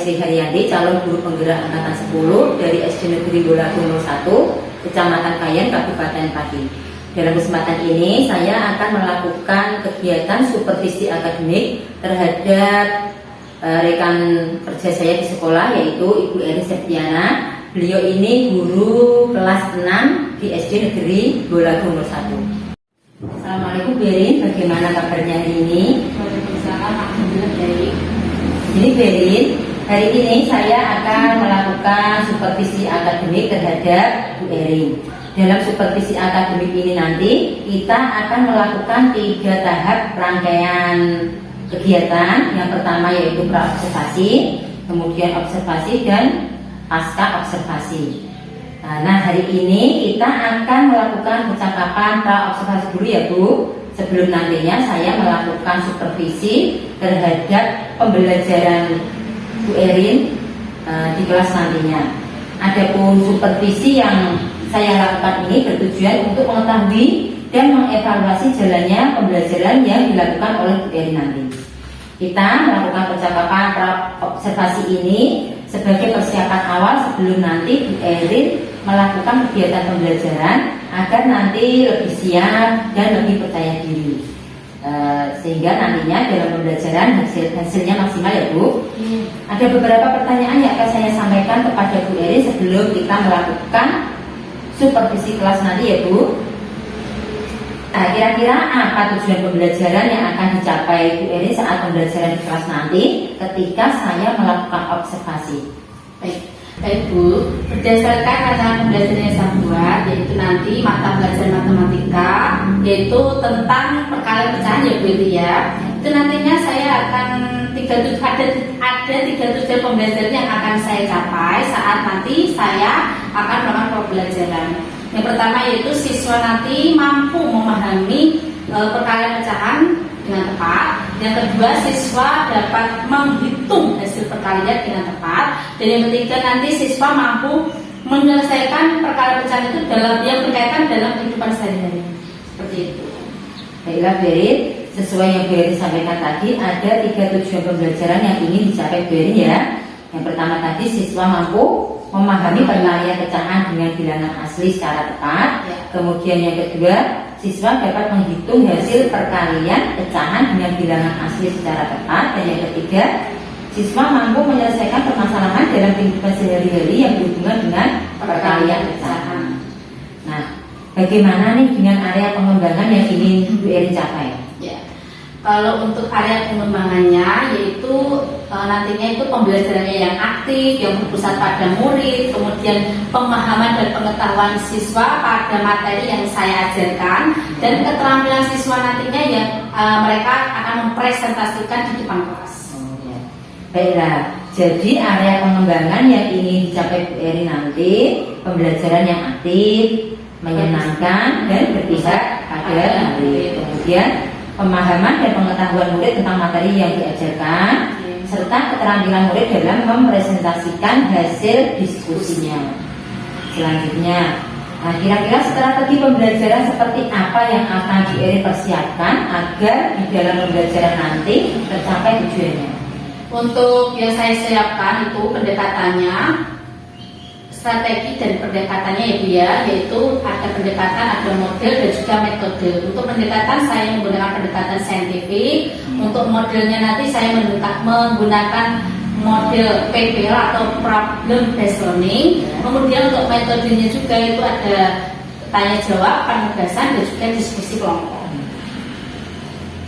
Sri Haryanti, calon guru penggerak angkatan 10 dari SD Negeri Bolago 01, Kecamatan Kayen, Kabupaten Pati. Dalam kesempatan ini saya akan melakukan kegiatan supervisi akademik terhadap rekan kerja saya di sekolah, yaitu Ibu Erin Septiana. Beliau ini guru kelas 6 di SD Negeri Bolago 01. Assalamualaikum Bu Erin, bagaimana kabarnya hari ini? Waalaikumsalam, alhamdulillah baik. Jadi Bu Erin, hari ini saya akan melakukan supervisi akademik terhadap Bu Erin. Dalam supervisi akademik ini nanti kita akan melakukan 3 tahap rangkaian kegiatan. Yang pertama yaitu pra-observasi, kemudian observasi dan pasca observasi. Nah, hari ini kita akan melakukan percakapan pra-observasi dulu ya Bu, sebelum nantinya saya melakukan supervisi terhadap pembelajaran Bu Erin di kelas nantinya. Adapun supervisi yang saya lakukan ini bertujuan untuk mengetahui dan mengevaluasi jalannya pembelajaran yang dilakukan oleh Bu Erin nanti. Kita melakukan percakapan pra-observasi ini sebagai persiapan awal sebelum nanti Bu Erin melakukan kegiatan pembelajaran agar nanti lebih siap dan lebih percaya diri, sehingga nantinya dalam pembelajaran hasilnya maksimal ya Bu. Ada beberapa pertanyaan yang akan saya sampaikan kepada Bu Erin sebelum kita melakukan supervisi kelas nanti ya Bu. Nah, kira-kira apa tujuan pembelajaran yang akan dicapai Bu Erin saat pembelajaran di kelas nanti ketika saya melakukan observasi? Baik Bu, berdasarkan rancangan pembelajaran yang saya buat, yaitu nanti mata pelajaran matematika, yaitu tentang perkalian pecahan ya Bu ya. Itu nantinya saya akan ada 3 tujuan pembelajaran yang akan saya capai saat nanti saya akan melakukan pembelajaran. Yang pertama yaitu siswa nanti mampu memahami perkalian pecahan dengan tepat. Yang kedua, siswa dapat menghitung hasil perkalian dengan tepat. Dan yang ketiga, nanti siswa mampu menyelesaikan perkalian pecahan itu yang berkaitan dalam kehidupan sehari-hari. Seperti itu. Baiklah Bu Erin, sesuai yang Bu Erin sampaikan tadi, ada 3 tujuan pembelajaran yang ingin dicapai Bu Erin ya. Yang pertama tadi, siswa mampu memahami perkalian pecahan dengan bilangan asli secara tepat. Kemudian yang kedua, siswa dapat menghitung hasil perkalian pecahan dengan bilangan asli secara tepat. Dan yang ketiga, siswa mampu menyelesaikan permasalahan dalam kehidupan sehari-hari yang berhubungan dengan perkalian pecahan. Nah, bagaimana nih dengan area pengembangan yang ingin Bu Erin capai? Kalau untuk area pengembangannya yaitu nantinya itu pembelajarannya yang aktif, yang berpusat pada murid, kemudian pemahaman dan pengetahuan siswa pada materi yang saya ajarkan, dan keterampilan siswa nantinya yang mereka akan mempresentasikan di depan kelas. Baiklah, jadi area pengembangan yang ingin dicapai Bu Erin nanti pembelajaran yang aktif, menyenangkan dan berpihak pada murid. Kemudian pemahaman dan pengetahuan murid tentang materi yang diajarkan, serta keterampilan murid dalam mempresentasikan hasil diskusinya. Selanjutnya, nah, kira-kira strategi pembelajaran seperti apa yang akan Bu Erin persiapkan agar di dalam pembelajaran nanti tercapai tujuannya? Untuk yang saya siapkan itu pendekatannya, strategi dan pendekatannya ya Bu ya, yaitu ada pendekatan, ada model dan juga metode. Untuk pendekatan saya menggunakan pendekatan saintifik. Untuk modelnya nanti saya menggunakan model PBL atau problem based learning. Kemudian untuk metodenya juga itu ada tanya jawab, penugasan dan juga diskusi kelompok.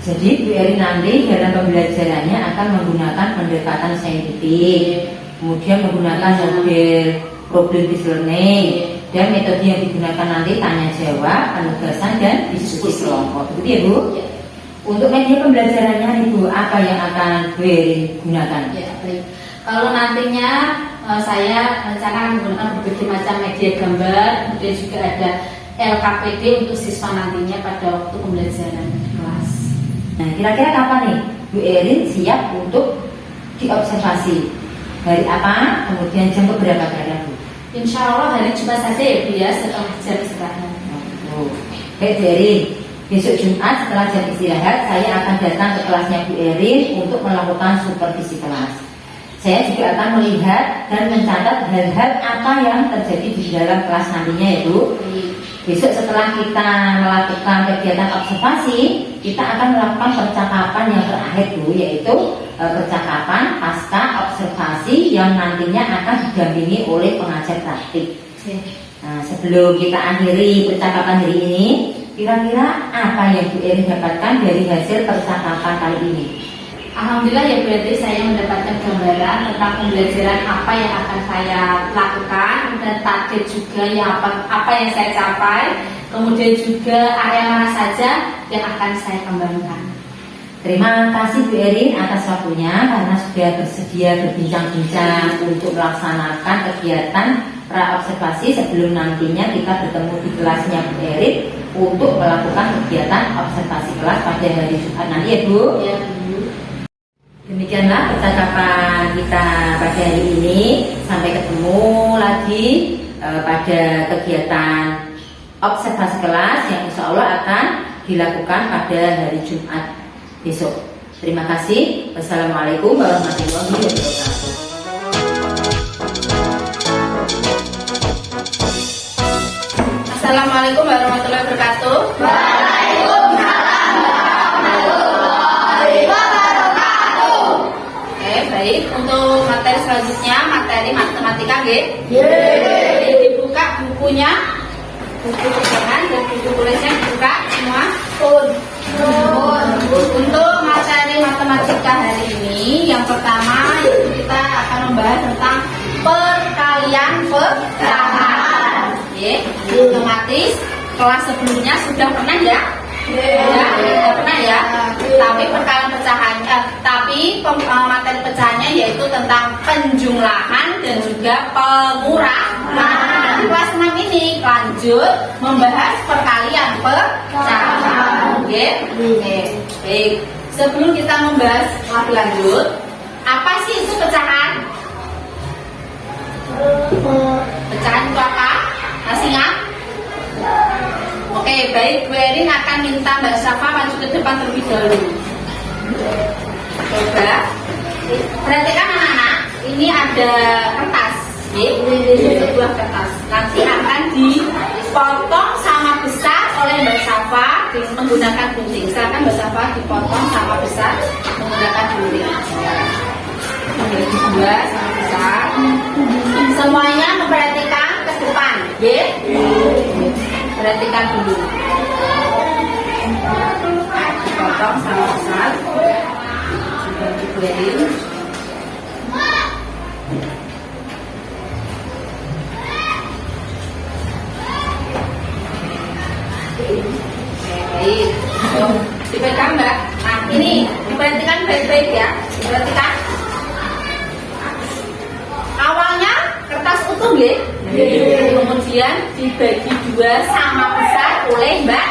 Jadi Bu Erin nanti dalam pembelajarannya akan menggunakan pendekatan saintifik, kemudian menggunakan model problem based learning, dan metode yang digunakan nanti tanya jawab, penugasan dan diskusi kelompok. Begitu ya Bu? Untuk media pembelajarannya Ibu, apa yang akan Bu Erin gunakan? Baik. Kalau nantinya saya rencana menggunakan berbagai macam media gambar, kemudian juga ada LKPD untuk siswa nantinya pada waktu pembelajaran kelas. Nah, kira-kira kapan nih Bu Erin siap untuk diobservasi? Hari apa? Kemudian jam berapa kira-kira Bu? Insya Allah hari Jumat saja ya Bu ya, setelah jam istirahat. Baik Bu Erin, besok Jumat setelah jam istirahat saya akan datang ke kelasnya Bu Erin untuk melakukan supervisi kelas. Saya juga akan melihat dan mencatat hal-hal apa yang terjadi di dalam kelas nantinya ya Bu. Besok setelah kita melakukan kegiatan observasi, kita akan melakukan percakapan yang terakhir Bu, yaitu percakapan pasca observasi yang nantinya akan didampingi oleh pengajar praktik. Nah, sebelum kita akhiri percakapan hari ini, kira-kira apa yang Bu Erin dapatkan dari hasil percakapan kali ini? Alhamdulillah ya berarti saya mendapatkan gambaran tentang pembelajaran apa yang akan saya lakukan dan target juga ya apa yang saya capai, kemudian juga area mana saja yang akan saya kembangkan. Terima kasih Bu Erin atas waktunya karena sudah bersedia berbincang-bincang untuk melaksanakan kegiatan pra-observasi sebelum nantinya kita bertemu di kelasnya Bu Erin untuk melakukan kegiatan observasi kelas pada hari Jumat nanti ya Bu. Ya Bu. Demikianlah percakapan kita pada hari ini. Sampai ketemu lagi pada kegiatan observasi kelas yang insya Allah akan dilakukan pada hari Jumat besok. Terima kasih. Wassalamualaikum warahmatullahi wabarakatuh. Assalamualaikum warahmatullahi wabarakatuh. Baik, untuk materi selanjutnya materi matematika nggih. Dibuka bukunya, buku pegangan dan buku tulisnya dibuka semua. Untuk materi matematika hari ini, yang pertama yaitu kita akan membahas tentang perkalian pecahan. Otomatis kelas sebelumnya sudah pernah ya? Ya, pernah ya. Tapi perkalian pecahan, materi pecahannya yaitu tentang penjumlahan dan juga pengurahan. Di kelas 6 ini lanjut membahas perkalian pecahan. Oke. Baik. Sebelum kita membahas lebih lanjut, apa sih itu pecahan? Pecahan itu apa? Masih ingat? Oke, baik, Bu Erin akan minta Mbak Safa maju ke depan terlebih dahulu. Coba perhatikan anak-anak, ini ada kertas, sebuah kertas. Nanti akan dipotong sama besar oleh Mbak Safa menggunakan gunting. Silakan Mbak Safa dipotong sama besar menggunakan gunting. Dibagi dua sama besar. Semuanya memperhatikan ke depan, perhatikan dulu. Dipotong sama besar. Dibagi. Baik. Dipegang Mbak. Nah ini diperhatikan baik-baik ya. Diperhatikan. Awalnya kertas utuh ya. Kemudian dibagi dua sama besar oleh Mbak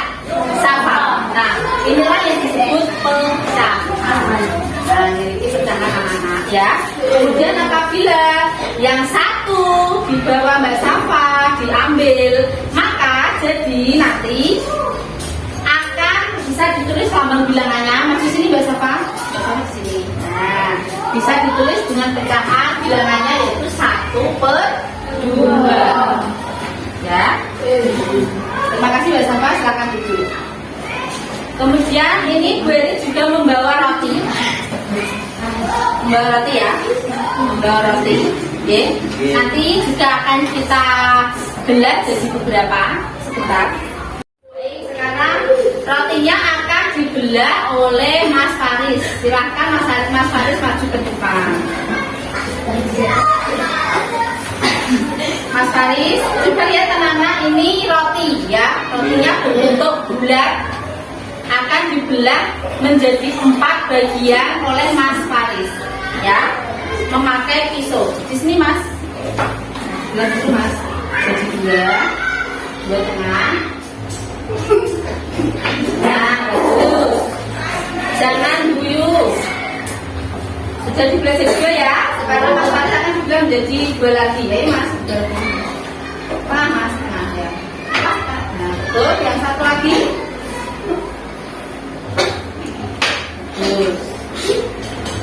Safa. Nah inilah yang disebut pecahan. Nah ini pecahan anak-anak ya. Kemudian apabila yang satu di bawah Mbak Safa diambil, maka jadi nanti akan bisa ditulis nomor bilangannya. Masih sini Mbak Safa? Di sini. Nah bisa ditulis dengan pecahan bilangannya yaitu 1/2 ya. Terima kasih Mbak Safa, silakan duduk. Kemudian ini Bu Erin juga membawa roti. Membawa roti ya. Membawa roti. Oke. Nanti juga akan kita belah jadi beberapa. Sebentar. Sekarang rotinya akan dibelah oleh Mas Faris. Silahkan Mas Faris maju ke depan. Mas Faris, coba lihat anak-anak, ini roti ya. Rotinya berbentuk bulat, akan dibelah menjadi 4 bagian oleh Mas Faris ya, memakai pisau. Di sini Mas, belah dulu Mas, jadi dua tengah. Nah, bagus. Jangan guyup. Sudah dibelah juga ya. Sekarang Mas Faris akan juga menjadi 2 lagi ya Mas. Pak Mas, nah ya. Nah, betul. Yang satu lagi.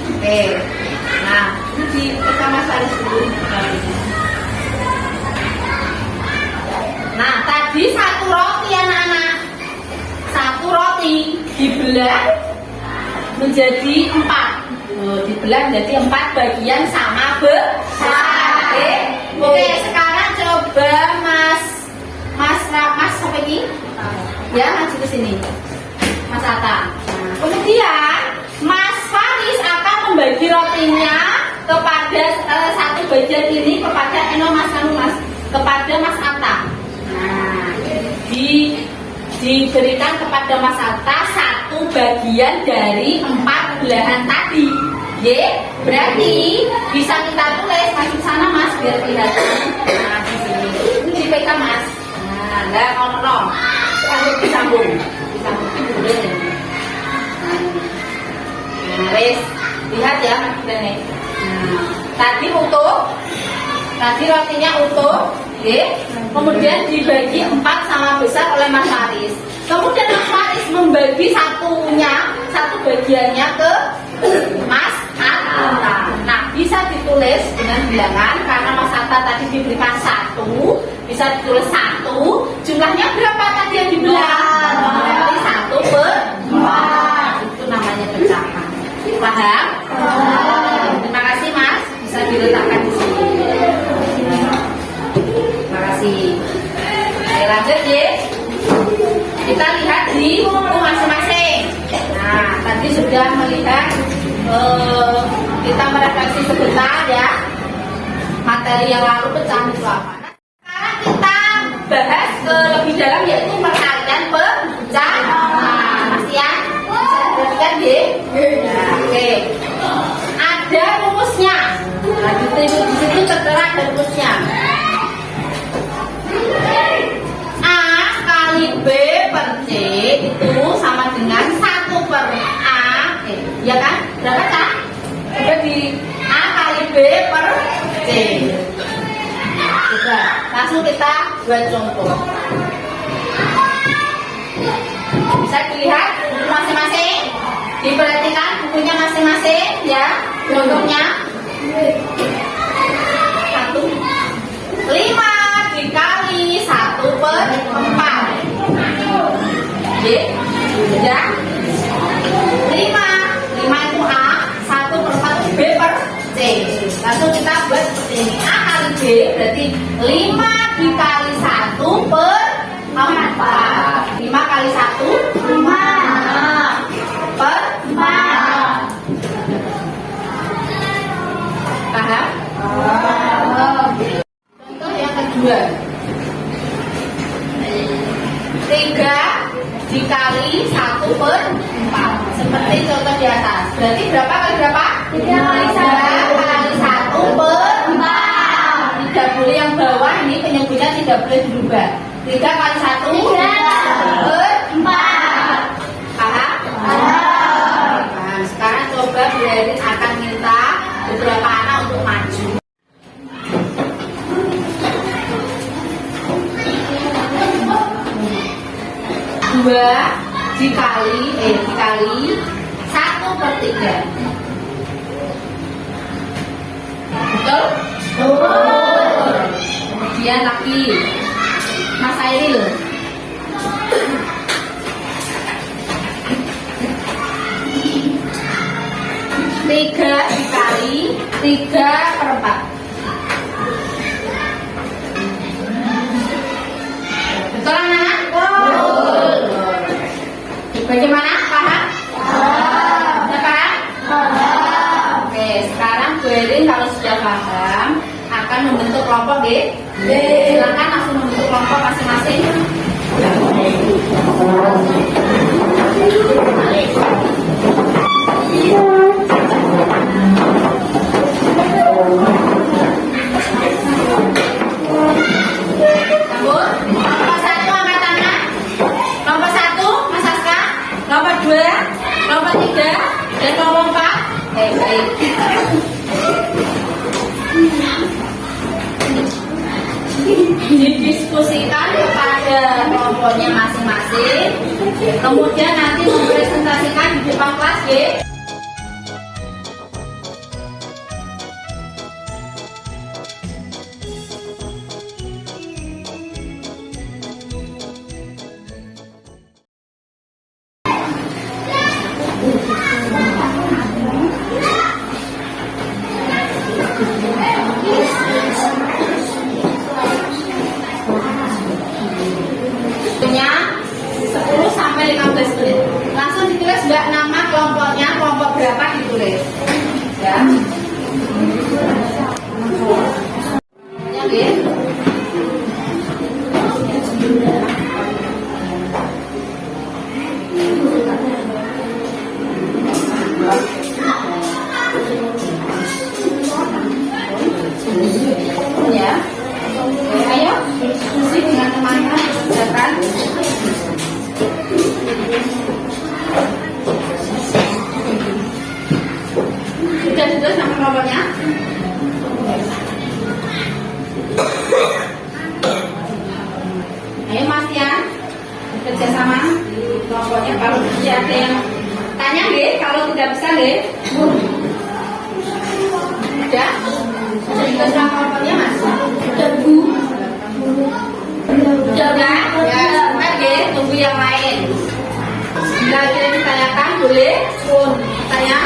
Oke. Nah, di Mas Faris dulu. Nah, tadi satu roti anak-anak, satu roti dibelah menjadi 4. Dibelah menjadi 4 bagian sama besar. Oke, sekarang coba Mas sampai ini, ya maju ke sini, Mas Atta. Nah, kemudian Mas Faris akan membagi rotinya kepada satu bagian ini kepada kepada Mas Atta. Nah, diberikan kepada Mas Atta satu bagian dari 4 belahan tadi. Berarti bisa kita tulis masuk sana Mas biar kelihatan. Nah, di sini. Ini dipegang Mas. Nah, kalau disambung boleh. Nah, lihat ya Mas. Nah, tadi utuh. Tadi rotinya utuh. Kemudian dibagi 4 sama besar oleh Mas Faris. Kemudian Mas Faris membagi satu bagiannya ke Mas Atta. Nah, bisa ditulis dengan bilangan karena Mas Atta tadi diberikan 1, bisa ditulis 1. Jumlahnya berapa tadi yang dibelah? Berarti 1/4. Itu namanya pecahan. Paham? Terima kasih Mas. Bisa diletakkan di sini. Terima kasih. Oke, lanjut ya. Kita lihat di buku masing-masing. Nah, tadi sudah melihat, kita merefleksi sebentar ya materi yang lalu pecahan itu apa. Nah, sekarang kita bahas lebih dalam yaitu perkalian pecahan. Masih ya? Bisa diperhatikan ya? Nah, oke. Ada rumusnya. Nah, di situ tertera ada rumusnya. A kali B per C itu sama dengan 1/A. Ya kan? Berapa tak? Coba di A kali B per C. Coba langsung kita buat contoh. Bisa dilihat buku masing-masing. Diperhatikan bukunya masing-masing ya. Contohnya 5 dikali 1/4. Ya. 5 itu A, 1/4 B per C. Langsung kita buat seperti ini. A kali B berarti 5 dikali 1/4. 5 kali 1 5/4. Paham? Contoh yang kedua, 3 dikali 1/4. Seperti contoh di atas. Berarti berapa kali berapa? 3 kali 1/4. Tidak boleh yang bawah, ini penyebutnya tidak boleh dirubah. 3 kali 1/4. Paham? Nah, sekarang coba Bu Erin akan minta beberapa anak untuk maju. 2 dikali 1/3. Betul? Kemudian lagi Mas Airil. 3 dikali 3/4. Betul anak? Betul. Bagaimana? Paham? Sudah paham? Oke, sekarang Bu Erin kalau sudah paham akan membentuk kelompok ya. Silakan langsung membentuk kelompok masing-masing. Kelompok 1 angkat tangan. Kelompok 1 Mas Aska. Kelompok 2, kelompok 3, dan kelompok 4. Baik. Didiskusikan kepada kelompoknya masing-masing. Kemudian nanti mempresentasikan di depan kelas ya. Ya. Ayo diskusi dengan teman-teman, kerjakan. Sudah sama kelompoknya? Ayo Mas ya, kerja sama kelompoknya. Kalau tidak ada yang tanya nggih, kalau tidak bisa nggih. Sudah? Sudah tugas sama kelompoknya Mas? Sudah Bu. Sudah ya, sebentar nggih, tunggu yang lain. Bila ada yang ditanyakan boleh pun tanya.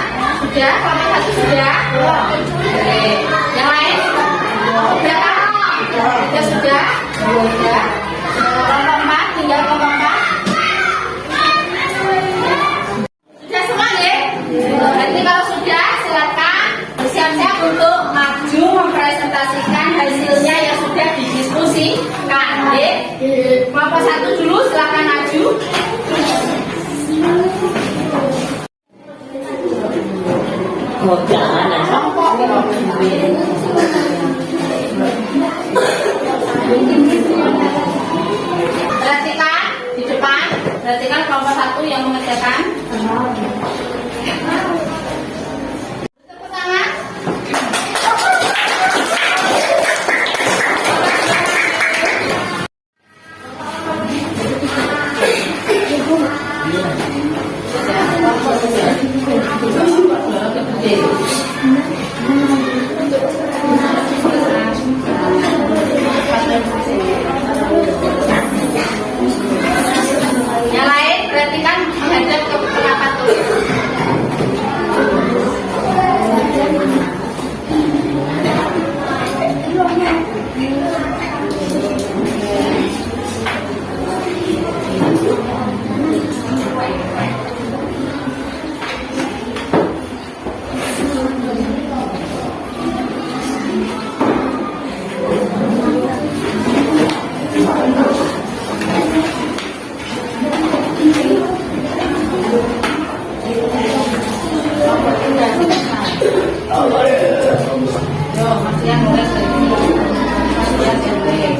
Sudah, kelompok satu sudah. Oke, yang lain sudah kan? Sudah. Kelompok 4, tinggal kelompok 4. Sudah semua nggih? Nanti kalau sudah silakan bersiap-siap untuk maju mempresentasikan hasilnya yang sudah didiskusikan. Nggih. Kelompok 1 dulu silakan maju. Perhatikan di depan, perhatikan kelompok 1 yang mengerjakan. Tepuk tangan. Yang lain perhatikan menghadap ke tengah patung. Yo, masih yang mulai dari sini. Masih yang mulai.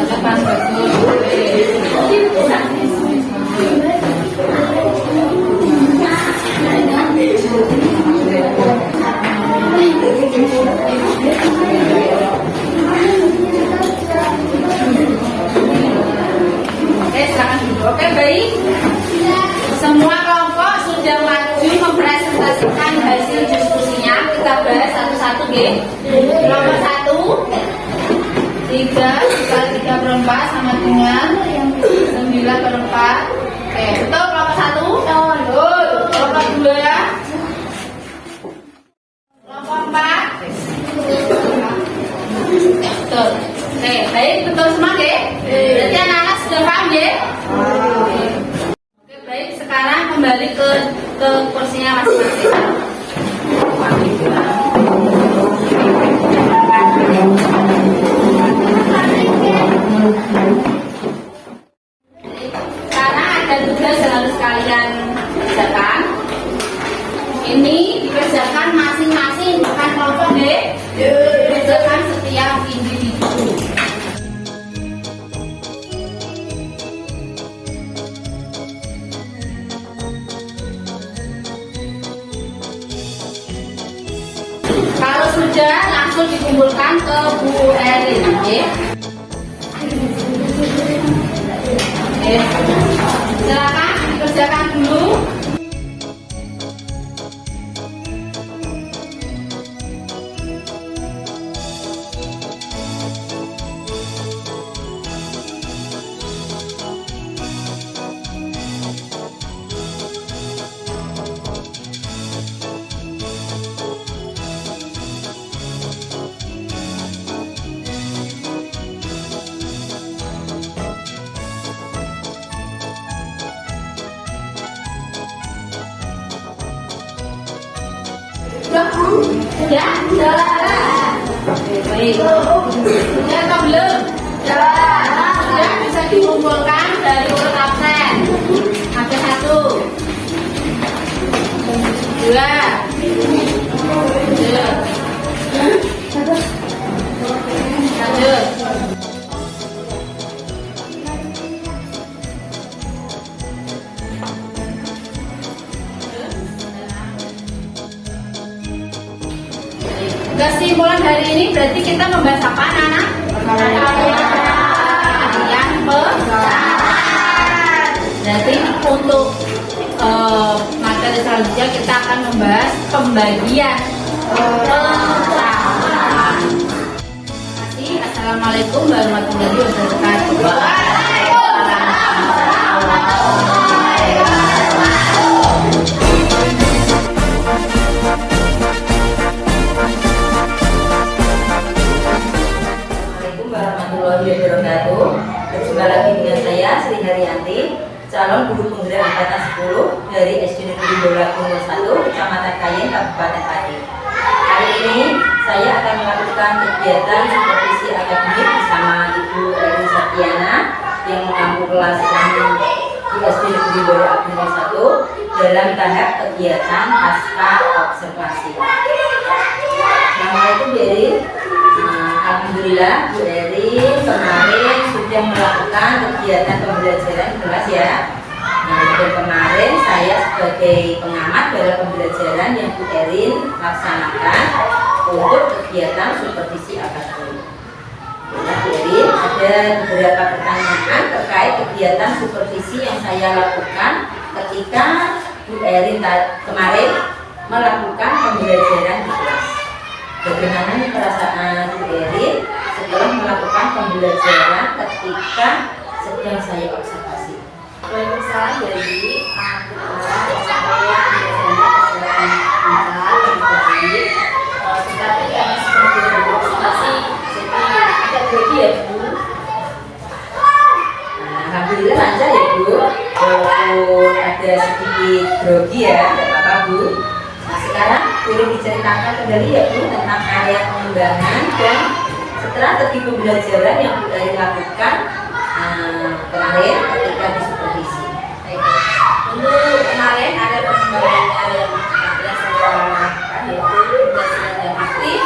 Cepat bagus. Oke, silakan dulu. Oke, baik. Semua kelompok sudah maju mempresentasikan hasil diskusinya. Kita bahas satu-satu, nggih. Kelompok 1 3 dikali 3/4 sama dengan 9/4. Oke, betul kelompok 1? Betul. Kelompok 2? Kelompok 4? Betul. Oke, baik, betul semua nggih? Berarti anak-anak sudah paham nggih? Oke, baik, sekarang kembali ke kursinya masing-masing. Karena ada tugas yang harus kalian kerjakan. Ini dikerjakan masing-masing, bukan kelompok deh. Dikerjakan setiap individu. Kalau sudah langsung dikumpulkan ke Bu Erin, oke? Silakan dikerjakan dulu. Sudah? Sudah. Oke, baik. Sudah atau belum? Sudah bisa dikumpulkan dari urut absen. Ada 1, 2, 3, 4. Kesimpulan hari ini berarti kita membahas apa, anak-anak? Yang berarti untuk materi selanjutnya kita akan membahas pembagian pecahan. Terima kasih. Assalamualaikum warahmatullahi wabarakatuh. Warahmatullahi wabarakatuh. Berjumpa lagi dengan saya Sri Haryanti, calon guru penggerak angkatan 10 dari SD Negeri Bola 1, Kecamatan Kayen, Kabupaten Pati. Hari ini saya akan melakukan kegiatan supervisi akademik bersama Ibu Erin Satyana yang mengampu kelas 6 di SD Negeri Bola 1 dalam tahap kegiatan pasca observasi. Assalamualaikum Bu Erin. Alhamdulillah Bu Erin kemarin sudah melakukan kegiatan pembelajaran di kelas ya. Dan kemarin saya sebagai pengamat dalam pembelajaran yang Bu Erin laksanakan untuk kegiatan supervisi akademik. Nah, Bu Erin ada beberapa pertanyaan terkait kegiatan supervisi yang saya lakukan ketika Bu Erin kemarin melakukan pembelajaran di kelas. Bagaimana nih perasaan Bu Erin setelah melakukan pembelajaran ketika sedang saya observasi? Waalaikumsalam. Jadi alhamdulillah saya pembelajarannya lancar dan baik. Tetapi karena seperti observasi jadi agak grogi ya Bu. Alhamdulillah lancar ya Bu, walaupun ada sedikit grogi ya, tidak apa-apa Bu. Nah sekarang boleh diceritakan kembali ya Bu tentang area pengembangan dan strategi pembelajaran yang Bu Erin lakukan kemarin ketika di supervisi. Untuk kemarin ada pengembangannya yang saya lakukan yaitu pembelajaran yang aktif,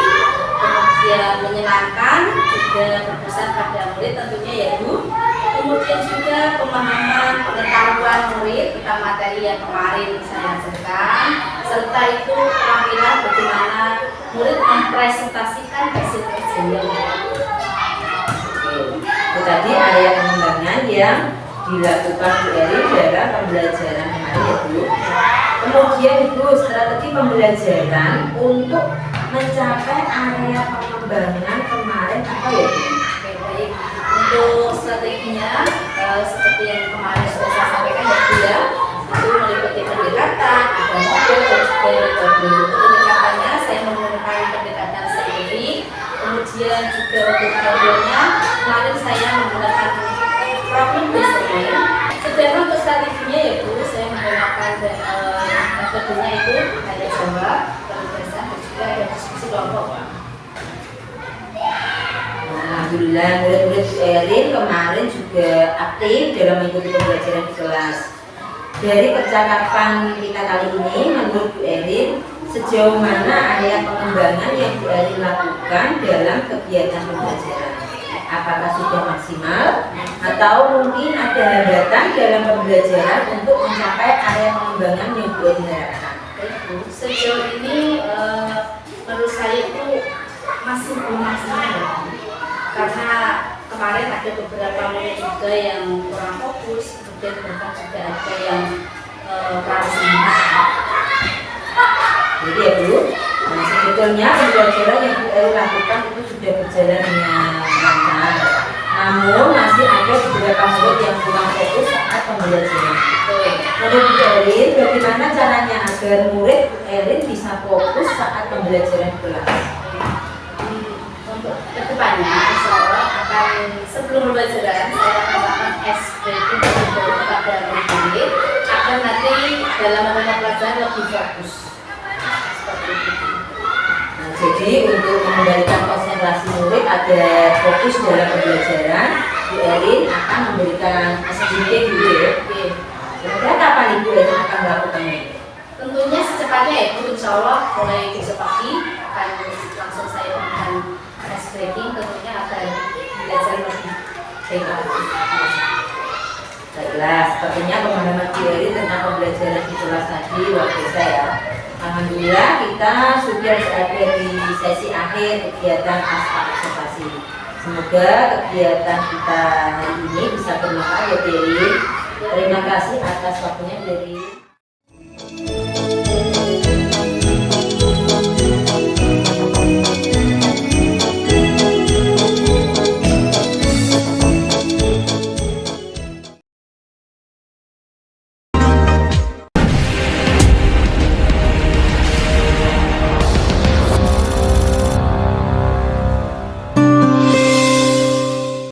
kemudian menyenangkan, juga berpusat pada murid tentunya ya Bu. Kemudian juga pemahaman pengetahuan murid tentang materi yang kemarin saya ajarkan, serta itu keterampilan bagaimana murid mempresentasikan hasil kerjanya. Itu tadi area pengembangan yang dilakukan Bu Erin dalam pembelajaran kemarin ya Bu. Kemudian itu strategi pembelajaran untuk mencapai area pengembangan kemarin apa ya Bu? Oke, baik. Untuk strateginya seperti yang kemarin sudah saya sampaikan ya Bu ya, itu meliputi pendekatan, ada model dan juga metode. Untuk pendekatannya saya menggunakan pendekatan saintifik, kemudian juga untuk modelnya kemarin saya menggunakan problem based. Sedangkan untuk strateginya ya Bu, saya menggunakan metodenya itu tanya jawab, penugasan dan juga ada diskusi kelompok. Alhamdulillah murid-murid Bu Erin kemarin juga aktif dalam mengikuti pembelajaran di kelas. Dari percakapan kita kali ini, menurut Bu Erin, sejauh mana area pengembangan yang Bu Erin lakukan dalam kegiatan pembelajaran? Apakah sudah maksimal atau mungkin ada hambatan dalam pembelajaran untuk mencapai area pengembangan yang Bu Erin harapkan? Sejauh ini menurut saya itu masih belum maksimal ya. Karena kemarin ada beberapa murid juga yang kurang fokus, kemudian bahkan juga ada yang kurang semangat. Jadi ya Bu, nah sebetulnya pembelajaran yang Bu Erin lakukan itu sudah berjalan dengan lancar. Namun masih ada beberapa murid yang kurang fokus saat pembelajaran. Menurut Bu Erin, bagaimana caranya agar murid Bu Erin bisa fokus saat pembelajaran di kelas? Untuk kedepannya, insya Allah akan sebelum pembelajaran saya akan melakukan SPP kepada murid agar nanti dalam memahami pelajaran lebih fokus. Seperti itu. Jadi untuk mengembalikan konsentrasi murid agar fokus dalam pembelajaran, Bu Erin akan memberikan sedikit dulu ya. Oke. Kira-kira kapan Ibu Erin akan melakukannya? Tentunya secepatnya ya Bu, insya Allah mulai besok pagi akan langsung saya berikan ice breaking, tentunya akan belajar lebih baik. Baiklah, sepertinya pemahaman Bu Erin tentang pembelajaran di kelas tadi luar biasa ya. Alhamdulillah kita sudah berada di sesi akhir kegiatan Aspa Observasi. Semoga kegiatan kita hari ini bisa bermanfaat ya Bu Erin. Terima kasih atas waktunya Bu Erin.